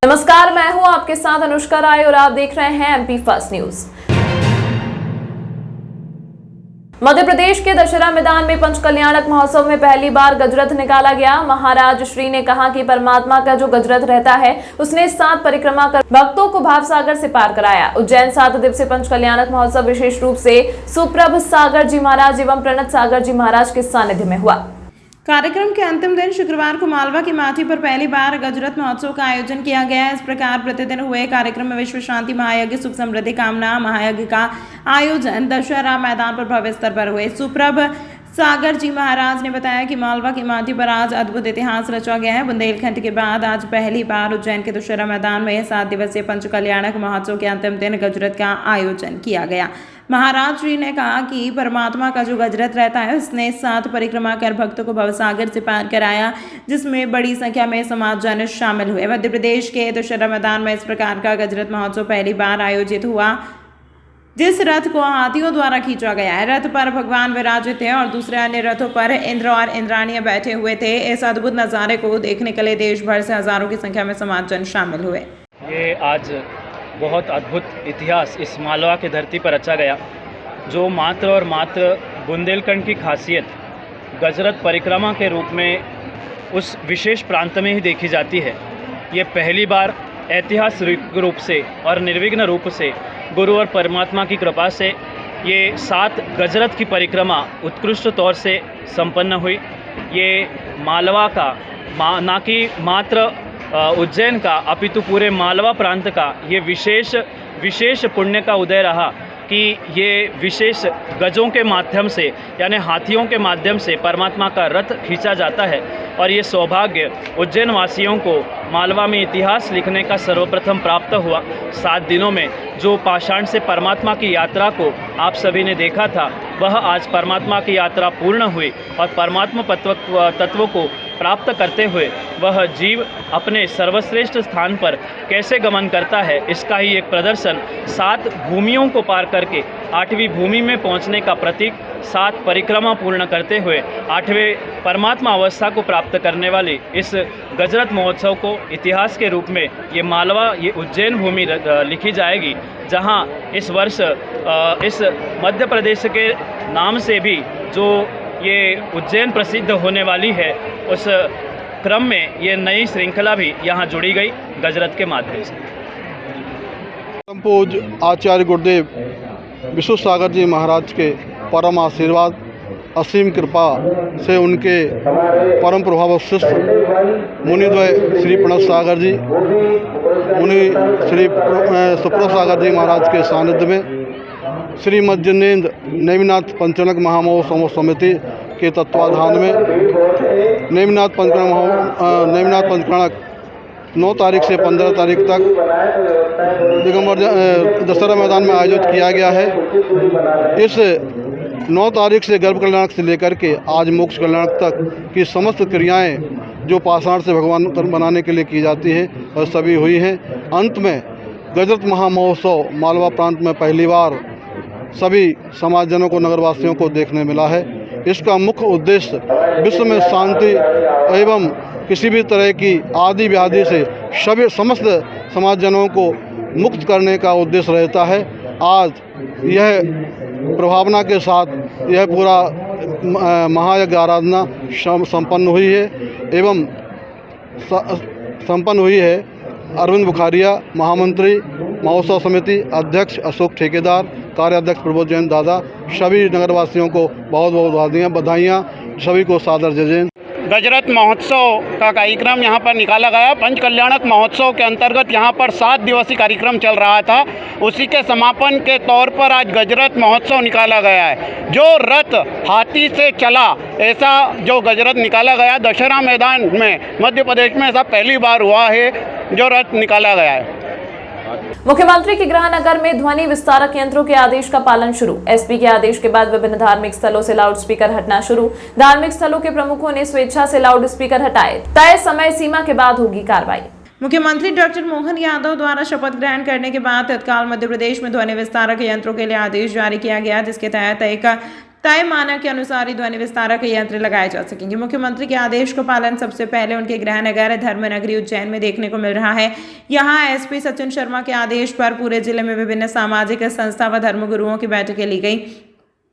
नमस्कार, मैं हूं आपके साथ अनुष्का राय और आप देख रहे हैं MP first news. Madhya Pradesh के दशहरा मैदान में पंचकल्याणक महोत्सव में पहली बार गजरथ निकाला गया। महाराज श्री ने कहा कि परमात्मा का जो गजरथ रहता है उसने 7 परिक्रमा कर भक्तों को भाव सागर से पार कराया। उज्जैन 7 दिवसीय पंचकल्याणक महोत्सव विशेष रूप से सुप्रभ सागर जी महाराज एवं प्रणत सागर जी महाराज के सानिध्य में हुआ। कार्यक्रम के अंतिम दिन शुक्रवार को मालवा की माथी पर पहली बार गजरथ महोत्सव का आयोजन किया गया। इस प्रकार प्रतिदिन हुए कार्यक्रम में विश्व शांति महायज्ञ, सुख समृद्धि कामना महायज्ञ का आयोजन दशहरा मैदान पर भव्य स्तर पर हुए। सुप्रभ सागर जी महाराज ने बताया कि मालवा की माथी पर आज अद्भुत इतिहास रचा गया है। बुंदेलखंड के बाद आज पहली बार उज्जैन के दशहरा मैदान में 7 दिवसीय पंचकल्याणक महोत्सव के अंतिम दिन गजरथ का आयोजन किया गया। महाराज श्री ने कहा कि परमात्मा का जो गजरथ रहता है उसने 7 परिक्रमा कर भक्तों को भवसागर से पार कराया, जिसमें बड़ी संख्या में समाजजन शामिल हुए। मध्य प्रदेश के दशहरा मैदान में इस प्रकार का गजरथ महोत्सव पहली बार आयोजित हुआ, जिस रथ को हाथियों द्वारा खींचा गया है। रथ पर भगवान विराजित थे और दूसरे अन्य रथों पर इंद्र और इंद्राणियां बैठे हुए थे। इस अद्भुत नज़ारे को देखने के लिए देश भर से हजारों की संख्या में समाजजन शामिल हुए। ये आज बहुत अद्भुत इतिहास इस मालवा की धरती पर रचा गया, जो मात्र और मात्र बुंदेलखंड की खासियत गजरथ परिक्रमा के रूप में उस विशेष प्रांत में ही देखी जाती है। ये पहली बार ऐतिहासिक रूप से और निर्विघ्न रूप से गुरु और परमात्मा की कृपा से ये 7 गजरथ की परिक्रमा उत्कृष्ट तौर से संपन्न हुई। ये मालवा का ना कि मात्र उज्जैन का अपितु पूरे मालवा प्रांत का ये विशेष पुण्य का उदय रहा कि ये विशेष गजों के माध्यम से यानी हाथियों के माध्यम से परमात्मा का रथ खींचा जाता है। और ये सौभाग्य उज्जैन वासियों को मालवा में इतिहास लिखने का सर्वप्रथम प्राप्त हुआ। 7 दिनों में जो पाषाण से परमात्मा की यात्रा को आप सभी ने देखा था, वह आज परमात्मा की यात्रा पूर्ण हुई और परमात्मा तत्व को प्राप्त करते हुए वह जीव अपने सर्वश्रेष्ठ स्थान पर कैसे गमन करता है, इसका ही एक प्रदर्शन 7 भूमियों को पार करके 8वीं भूमि में पहुंचने का प्रतीक 7 परिक्रमा पूर्ण करते हुए 8वें परमात्मा अवस्था को प्राप्त करने वाली इस गजरथ महोत्सव को इतिहास के रूप में ये मालवा, ये उज्जैन भूमि लिखी जाएगी, जहां इस वर्ष इस मध्य प्रदेश के नाम से भी जो ये उज्जैन प्रसिद्ध होने वाली है, उस क्रम में ये नई श्रृंखला भी यहाँ जुड़ी गई गजरथ के माध्यम से। परम पूज्य आचार्य गुरुदेव विश्व सागर जी महाराज के परम आशीर्वाद, असीम कृपा से उनके परम प्रभाव शिष्य मुनिद्वय श्री प्रणत सागर जी, मुनि श्री सुप्रभ सागर जी महाराज के सानिध्य में श्री मज्जनेन्द्र नेमिनाथ पंचकल्याणक महामहोत्सव समिति के तत्वाधान में नेमिनाथ पंचकल्याणक 9 तारीख से 15 तारीख तक दिगंबर दशहरा मैदान में आयोजित किया गया है। इस 9 तारीख से गर्भ कल्याणक से लेकर के आज मोक्ष कल्याणक तक की समस्त क्रियाएं जो पाषाण से भगवान बनाने के लिए की जाती है और सभी हुई हैं। अंत में गजरथ महामहोत्सव मालवा प्रांत में पहली बार सभी समाजजनों को, नगरवासियों को देखने मिला है। इसका मुख्य उद्देश्य विश्व में शांति एवं किसी भी तरह की आदि व्याधि से सभी समस्त समाजजनों को मुक्त करने का उद्देश्य रहता है। आज यह प्रभावना के साथ यह पूरा महायज्ञ आराधना संपन्न हुई है एवं संपन्न हुई है। अरविंद बुखारिया महामंत्री, महोत्सव समिति अध्यक्ष अशोक ठेकेदार, कार्याध्यक्ष प्रबोध जैन दादा, सभी नगरवासियों को बहुत बहुत बधाइयाँ, सभी को सादर जय जैन। गजरथ महोत्सव का कार्यक्रम यहाँ पर निकाला गया। पंचकल्याणक महोत्सव के अंतर्गत यहाँ पर 7 दिवसीय कार्यक्रम चल रहा था, उसी के समापन के तौर पर आज गजरथ महोत्सव निकाला गया है। जो रथ हाथी से चला, ऐसा जो गजरथ निकाला गया दशहरा मैदान में मध्य प्रदेश में ऐसा पहली बार हुआ है जो रथ निकाला गया है। मुख्यमंत्री के गृह नगर में ध्वनि विस्तारक यंत्रों के आदेश का पालन शुरू। एसपी के आदेश के बाद विभिन्न धार्मिक स्थलों से लाउड स्पीकर हटना शुरू। धार्मिक स्थलों के प्रमुखों ने स्वेच्छा से लाउड स्पीकर हटाए। तय समय सीमा के बाद होगी कार्रवाई। मुख्यमंत्री डॉक्टर मोहन यादव द्वारा शपथ ग्रहण करने के बाद तत्काल मध्य प्रदेश में ध्वनि विस्तारक यंत्रों के लिए आदेश जारी किया गया, जिसके तहत एक तय मानक के अनुसार ही ध्वनि विस्तारक यंत्र लगाए जा सकेंगे। मुख्यमंत्री के आदेश का पालन सबसे पहले उनके गृह नगर धर्मनगरी उज्जैन में देखने को मिल रहा है। यहाँ एसपी सचिन शर्मा के आदेश पर पूरे जिले में विभिन्न सामाजिक संस्था व धर्मगुरुओं की बैठकें ली गई।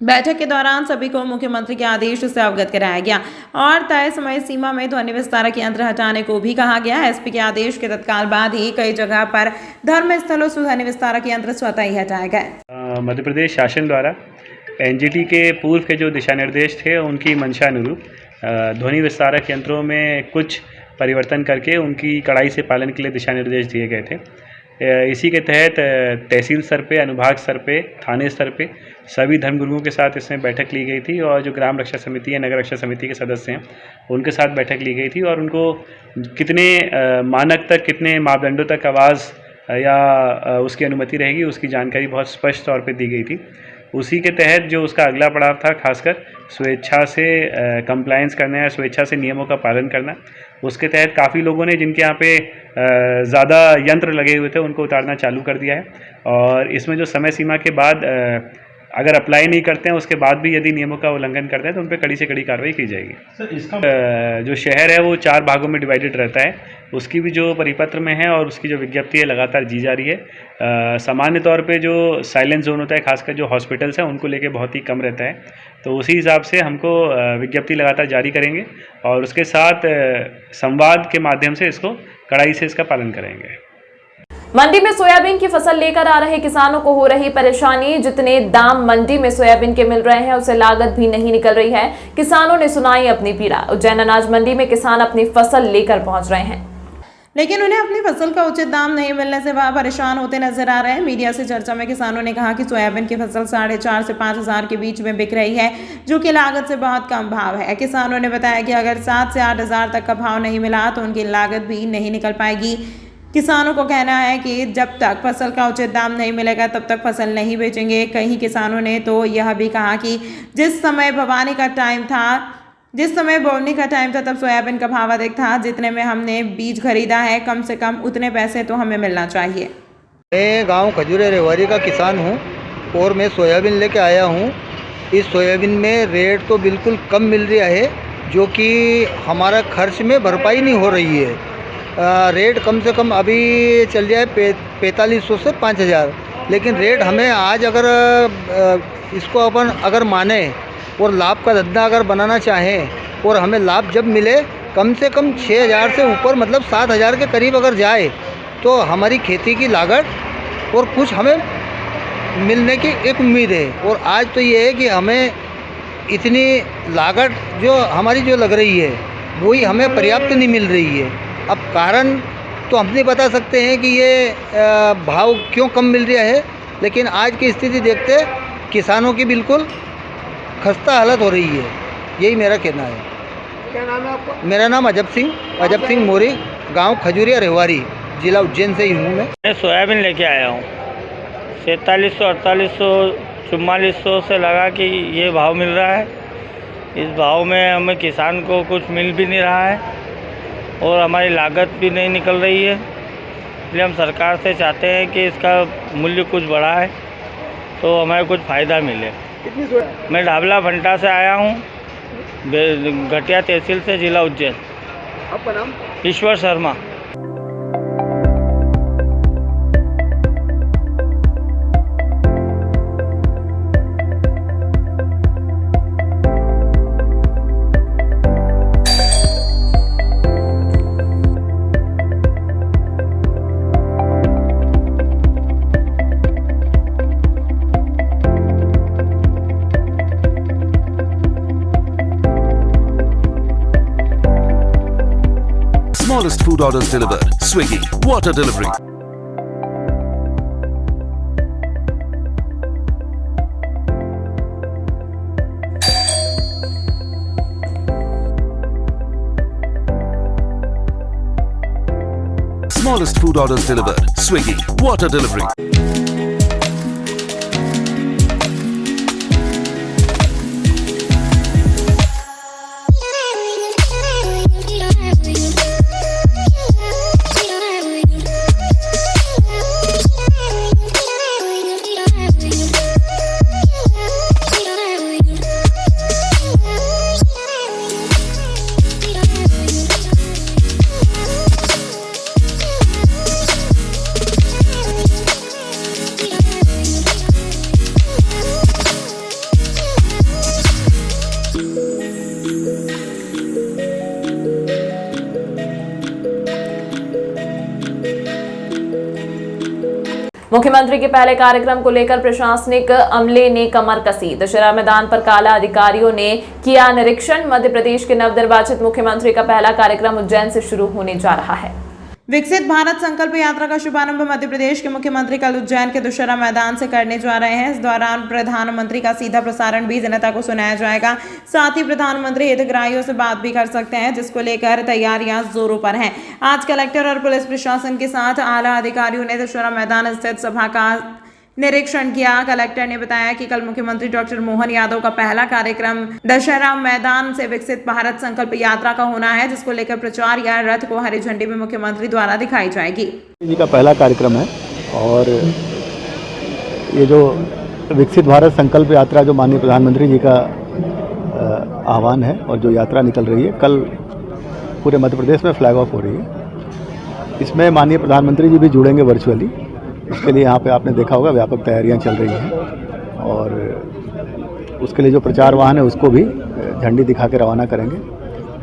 बैठक के दौरान सभी को मुख्यमंत्री के आदेश से अवगत कराया गया और तय समय सीमा में ध्वनि विस्तारक यंत्र हटाने को भी कहा गया। एसपी के आदेश के तत्काल बाद ही कई जगह पर धर्म स्थलों से ध्वनि विस्तारक यंत्र स्वतः ही हटाए गए। मध्य प्रदेश शासन द्वारा एनजीटी के पूर्व के जो दिशा निर्देश थे उनकी मंशा अनुरूप ध्वनि विस्तारक यंत्रों में कुछ परिवर्तन करके उनकी कड़ाई से पालन के लिए दिशा निर्देश दिए गए थे। इसी के तहत तहसील स्तर पे, अनुभाग स्तर पे, थाने स्तर पे सभी धर्मगुरुओं के साथ इसमें बैठक ली गई थी और जो ग्राम रक्षा समिति या नगर रक्षा समिति के सदस्य हैं उनके साथ बैठक ली गई थी और उनको कितने मानक तक, कितने मापदंडों तक आवाज़ या उसकी अनुमति रहेगी उसकी जानकारी बहुत स्पष्ट तौर पे दी गई थी। उसी के तहत जो उसका अगला पड़ाव था, खासकर स्वेच्छा से कंप्लायंस करना है, स्वेच्छा से नियमों का पालन करना, उसके तहत काफ़ी लोगों ने जिनके यहाँ पे ज़्यादा यंत्र लगे हुए थे उनको उतारना चालू कर दिया है और इसमें जो समय सीमा के बाद अगर अप्लाई नहीं करते हैं उसके बाद भी यदि नियमों का उल्लंघन करते हैं तो उन पर कड़ी से कड़ी कार्रवाई की जाएगी। सर, इसका जो शहर है वो 4 भागों में डिवाइडेड रहता है, उसकी भी जो परिपत्र में है और उसकी जो विज्ञप्ति है लगातार दी जा रही है। सामान्य तौर पे जो साइलेंस जोन होता है, खासकर जो हॉस्पिटल्स हैं उनको लेके बहुत ही कम रहता है, तो उसी हिसाब से हमको विज्ञप्ति लगातार जारी करेंगे और उसके साथ संवाद के माध्यम से इसको कड़ाई से इसका पालन करेंगे। मंडी में सोयाबीन की फसल लेकर आ रहे किसानों को हो रही परेशानी, जितने दाम मंडी में सोयाबीन के मिल रहे हैं उसे लागत भी नहीं निकल रही है। किसानों ने सुनाई अपनी पीड़ा। उज्जैन अनाज मंडी में किसान अपनी फसल लेकर पहुंच रहे हैं, लेकिन उन्हें अपनी फसल का उचित दाम नहीं मिलने से वह परेशान होते नजर आ रहे हैं। मीडिया से चर्चा में किसानों ने कहा कि सोयाबीन की फसल 4,500 से 5,000 के बीच में बिक रही है, जो कि लागत से बहुत कम भाव है। किसानों ने बताया कि अगर 7 से 8,000 तक का भाव नहीं मिला तो उनकी लागत भी नहीं निकल पाएगी। किसानों को कहना है कि जब तक फसल का उचित दाम नहीं मिलेगा तब तक फसल नहीं बेचेंगे। कई किसानों ने तो यह भी कहा कि जिस समय बोवनी का टाइम था तब सोयाबीन का भाव अधिक था, जितने में हमने बीज खरीदा है कम से कम उतने पैसे तो हमें मिलना चाहिए। मैं गांव खजूरे रेवाड़ी का किसान हूं और मैं सोयाबीन लेके आया हूं। इस सोयाबीन में रेट तो बिल्कुल कम मिल रहा है, जो कि हमारा खर्च में भरपाई नहीं हो रही है। रेट कम से कम अभी चल रहा है 4,500 से 5,000, लेकिन रेट हमें आज अगर इसको अपन अगर माने और लाभ का धंधा अगर बनाना चाहें और हमें लाभ जब मिले कम से कम 6,000 से ऊपर, मतलब 7,000 के करीब अगर जाए तो हमारी खेती की लागत और कुछ हमें मिलने की एक उम्मीद है। और आज तो ये है कि हमें इतनी लागत जो हमारी जो लग रही है वही हमें पर्याप्त नहीं मिल रही है। अब कारण तो हम नहीं बता सकते हैं कि ये भाव क्यों कम मिल रहा है, लेकिन आज की स्थिति देखते किसानों की बिल्कुल खस्ता हालत हो रही है, यही मेरा कहना है। क्या नाम है आपका? मेरा नाम अजब सिंह मोरी, गांव खजूरिया रेवाड़ी, जिला उज्जैन से ही हूँ। मैं सोयाबीन लेके आया हूँ 4700, 4800, 4400 से लगा कि ये भाव मिल रहा है। इस भाव में हमें किसान को कुछ मिल भी नहीं रहा है और हमारी लागत भी नहीं निकल रही है, इसलिए हम सरकार से चाहते हैं कि इसका मूल्य कुछ बढ़ा है तो हमें कुछ फ़ायदा मिले। मैं ढाबला भंटा से आया हूँ, घटिया तहसील से, जिला उज्जैन। आपका नाम? ईश्वर Sharma. Smallest food orders delivered. Swiggy Water Delivery. Smallest food orders delivered. Swiggy Water Delivery. मुख्यमंत्री के पहले कार्यक्रम को लेकर प्रशासनिक अमले ने कमर कसी। दशहरा मैदान पर काला अधिकारियों ने किया निरीक्षण। मध्य प्रदेश के नवनिर्वाचित मुख्यमंत्री का पहला कार्यक्रम उज्जैन से शुरू होने जा रहा है। विकसित भारत संकल्प यात्रा का शुभारंभ मध्य प्रदेश के मुख्यमंत्री कल उज्जैन के दशहरा मैदान से करने जा रहे हैं। इस दौरान प्रधानमंत्री का सीधा प्रसारण भी जनता को सुनाया जाएगा। साथ ही प्रधानमंत्री हितग्राहियों से बात भी कर सकते हैं, जिसको लेकर तैयारियां जोरों पर हैं। आज कलेक्टर और पुलिस प्रशासन के साथ आला अधिकारियों ने दशहरा मैदान स्थित सभा का निरीक्षण किया। कलेक्टर ने बताया कि कल मुख्यमंत्री डॉक्टर मोहन यादव का पहला कार्यक्रम दशहरा मैदान से विकसित भारत संकल्प यात्रा का होना है, जिसको लेकर प्रचार या रथ को हरी झंडी में मुख्यमंत्री द्वारा दिखाई जाएगी। जी का पहला कार्यक्रम है और ये जो विकसित भारत संकल्प यात्रा जो माननीय प्रधानमंत्री जी का आह्वान है और जो यात्रा निकल रही है, कल पूरे मध्य प्रदेश में फ्लैग ऑफ हो रही है। इसमें माननीय प्रधानमंत्री जी भी जुड़ेंगे वर्चुअली। इसके लिए यहाँ पे आपने देखा होगा व्यापक तैयारियां चल रही हैं और उसके लिए जो प्रचार वाहन है उसको भी झंडी दिखा के रवाना करेंगे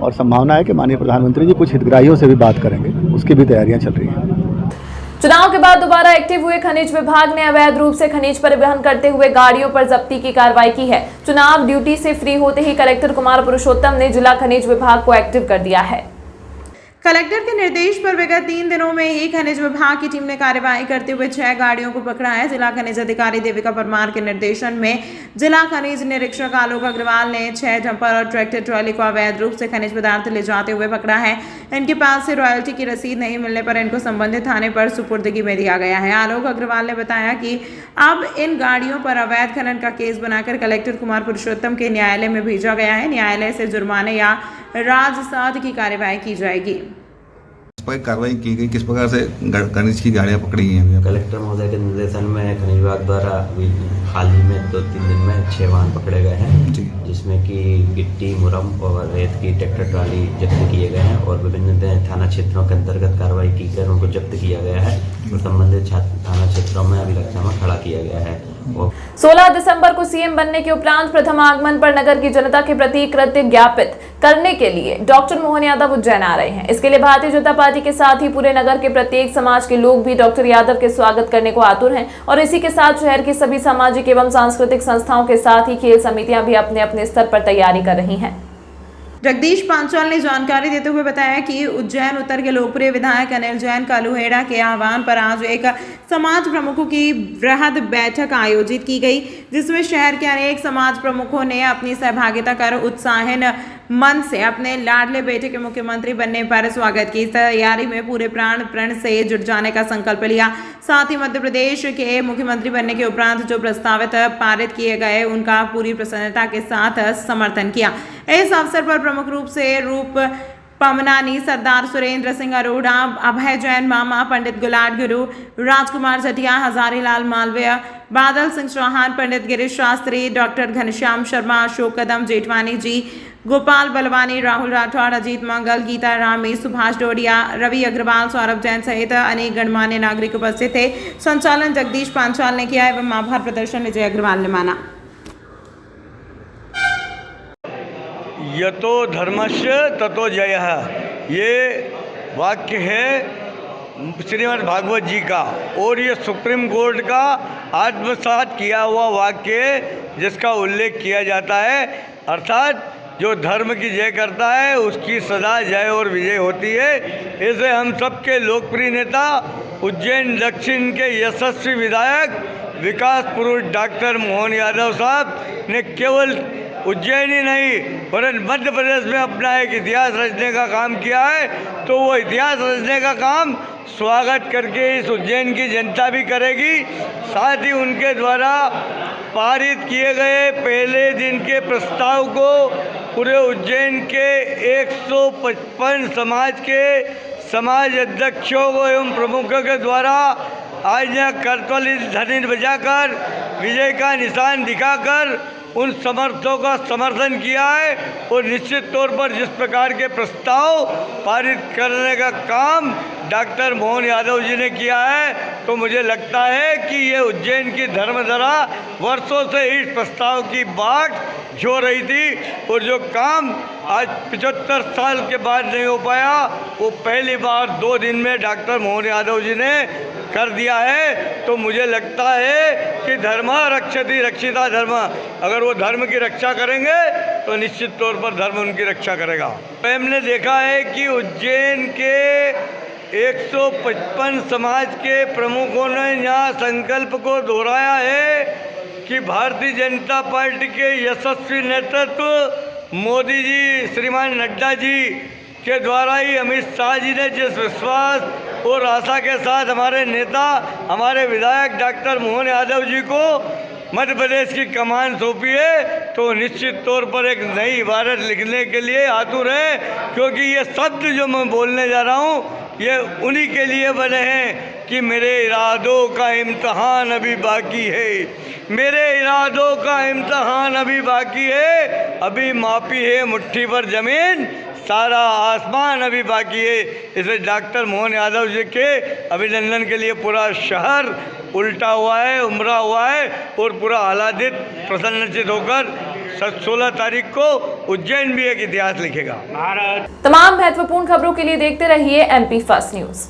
और संभावना है कि माननीय प्रधानमंत्री जी कुछ हितग्राहियों से भी बात करेंगे, उसकी भी तैयारियां चल रही हैं। चुनाव के बाद दोबारा एक्टिव हुए खनिज विभाग ने अवैध रूप से खनिज परिवहन करते हुए गाड़ियों पर जब्ती की कार्रवाई की है। चुनाव ड्यूटी से फ्री होते ही कलेक्टर कुमार पुरुषोत्तम ने जिला खनिज विभाग को एक्टिव कर दिया है। कलेक्टर के निर्देश पर विगत 3 दिनों में ही खनिज विभाग की टीम ने कार्यवाही करते हुए 6 गाड़ियों को पकड़ा है। जिला खनिज अधिकारी देविका परमार के निर्देशन में जिला खनिज निरीक्षक आलोक अग्रवाल ने 6 डंपर और ट्रैक्टर ट्रॉली को अवैध रूप से खनिज पदार्थ ले जाते हुए पकड़ा है। इनके पास से रॉयल्टी की रसीद नहीं मिलने पर इनको संबंधित थाने पर सुपुर्दगी में दिया गया है। आलोक अग्रवाल ने बताया कि अब इन गाड़ियों पर अवैध खनन का केस बनाकर कलेक्टर कुमार पुरुषोत्तम के न्यायालय में भेजा गया है। न्यायालय से जुर्माने या राजसाध की कार्यवाही की जाएगी। इस पर कार्रवाई की गई, किस प्रकार से खनिज की गाड़ियां पकड़ी गई हैं? कलेक्टर महोदय के निर्देशन में खनिज विभाग द्वारा अभी हाल ही में 2-3 दिन में 6 वाहन पकड़े गए हैं, जिसमें कि गिट्टी, मुरम और रेत की ट्रैक्टर ट्राली जब्त किए गए हैं और विभिन्न थाना क्षेत्रों के अंतर्गत कार्रवाई की कर उनको जब्त किया गया है और संबंधित थाना क्षेत्रों में अभिलक्षण खड़ा किया गया है। 16 दिसंबर को सीएम बनने के उपरांत प्रथम आगमन पर नगर की जनता के प्रति कृतज्ञता ज्ञापित करने के लिए डॉक्टर मोहन यादव उज्जैन आ रहे हैं। इसके लिए भारतीय जनता पार्टी के साथ ही पूरे नगर के प्रत्येक समाज के लोग भी डॉक्टर यादव के स्वागत करने को आतुर हैं और इसी के साथ शहर की सभी सामाजिक एवं सांस्कृतिक संस्थाओं के साथ ही खेल समितियां भी अपने अपने स्तर पर तैयारी कर रही हैं। जगदीश पांचाल ने जानकारी देते हुए बताया कि उज्जैन उत्तर के लोकप्रिय विधायक अनिल जैन कालूहेड़ा के आह्वान पर आज एक समाज प्रमुखों की वृहद बैठक आयोजित की गई, जिसमें शहर के अनेक समाज प्रमुखों ने अपनी सहभागिता कर उत्साहीन मन से अपने लाडले बेटे के मुख्यमंत्री बनने पर स्वागत की। इस तैयारी में पूरे प्राण प्रण से जुट जाने का संकल्प लिया। साथ ही मध्य प्रदेश के मुख्यमंत्री बनने के उपरांत जो प्रस्तावित पारित किए गए उनका पूरी प्रसन्नता के साथ समर्थन किया। इस अवसर पर प्रमुख रूप से रूप पमनानी, सरदार सुरेंद्र सिंह अरोड़ा, अभय जैन मामा, पंडित गुलाट गुरु, राजकुमार जटिया, हजारीलाल मालवीय, बादल सिंह चौहान, पंडित गिरीश शास्त्री, डॉक्टर घनश्याम शर्मा, अशोक कदम जेठवानी जी, गोपाल बलवानी, राहुल राठौड़, अजीत मंगल, गीता रामी, सुभाष डोडिया, रवि अग्रवाल, सौरभ जैन सहित अनेक गणमान्य नागरिक उपस्थित थे। संचालन जगदीश पांचाल ने किया एवं आभार प्रदर्शन विजय अग्रवाल ने माना। यतो धर्मस्य ततो जयः, ये वाक्य है श्रीमद् भागवत जी का और ये सुप्रीम कोर्ट का आत्मसात किया हुआ वाक्य है, जिसका उल्लेख किया जाता है। अर्थात जो धर्म की जय करता है उसकी सदा जय और विजय होती है। इसे हम सबके लोकप्रिय नेता उज्जैन दक्षिण के यशस्वी विधायक विकास पुरुष डॉक्टर मोहन यादव साहब ने केवल उज्जैन ही नहीं वरन मध्य प्रदेश में अपना एक इतिहास रचने का काम किया है। तो वो इतिहास रचने का काम स्वागत करके इस उज्जैन की जनता भी करेगी। साथ ही उनके द्वारा पारित किए गए पहले दिन के प्रस्ताव को पूरे उज्जैन के 155 समाज के समाज अध्यक्षों एवं प्रमुखों के द्वारा आज यहाँ करतवाली ध्वनि बजाकर विजय का निशान दिखाकर उन समर्थकों का समर्थन किया है। और निश्चित तौर पर जिस प्रकार के प्रस्ताव पारित करने का काम डॉक्टर मोहन यादव जी ने किया है, तो मुझे लगता है कि ये उज्जैन की धर्मधरा वर्षों से इस प्रस्ताव की बाट जो रही थी और जो काम आज 75 साल के बाद नहीं हो पाया, वो पहली बार 2 दिन में डॉक्टर मोहन यादव जी ने कर दिया है, तो मुझे लगता है कि धर्म रक्षति रक्षिता धर्म, अगर वो धर्म की रक्षा करेंगे तो निश्चित तौर पर धर्म उनकी रक्षा करेगा। हमने देखा है कि उज्जैन के 155 समाज के प्रमुखों ने यहाँ संकल्प को दोहराया है कि भारतीय जनता पार्टी के यशस्वी नेतृत्व मोदी जी, श्रीमान नड्डा जी के द्वारा ही अमित शाह जी ने जिस विश्वास और आशा के साथ हमारे नेता, हमारे विधायक डॉक्टर मोहन यादव जी को मध्य प्रदेश की कमान सौंपी है, तो निश्चित तौर पर एक नई इबारत लिखने के लिए आतुर है, क्योंकि ये शब्द जो मैं बोलने जा रहा हूँ ये उन्हीं के लिए बने हैं कि मेरे इरादों का इम्तहान अभी बाकी है, मेरे इरादों का इम्तहान अभी बाकी है, अभी मापी है मुट्ठी पर ज़मीन, सारा आसमान अभी बाकी है। इसलिए डॉक्टर मोहन यादव जी के अभिनंदन के लिए पूरा शहर उल्टा हुआ है, उमड़ा हुआ है और पूरा आह्लादित प्रसन्नचित होकर 16 तारीख को उज्जैन भी एक इतिहास लिखेगा। तमाम महत्वपूर्ण खबरों के लिए देखते रहिए MP फर्स्ट न्यूज।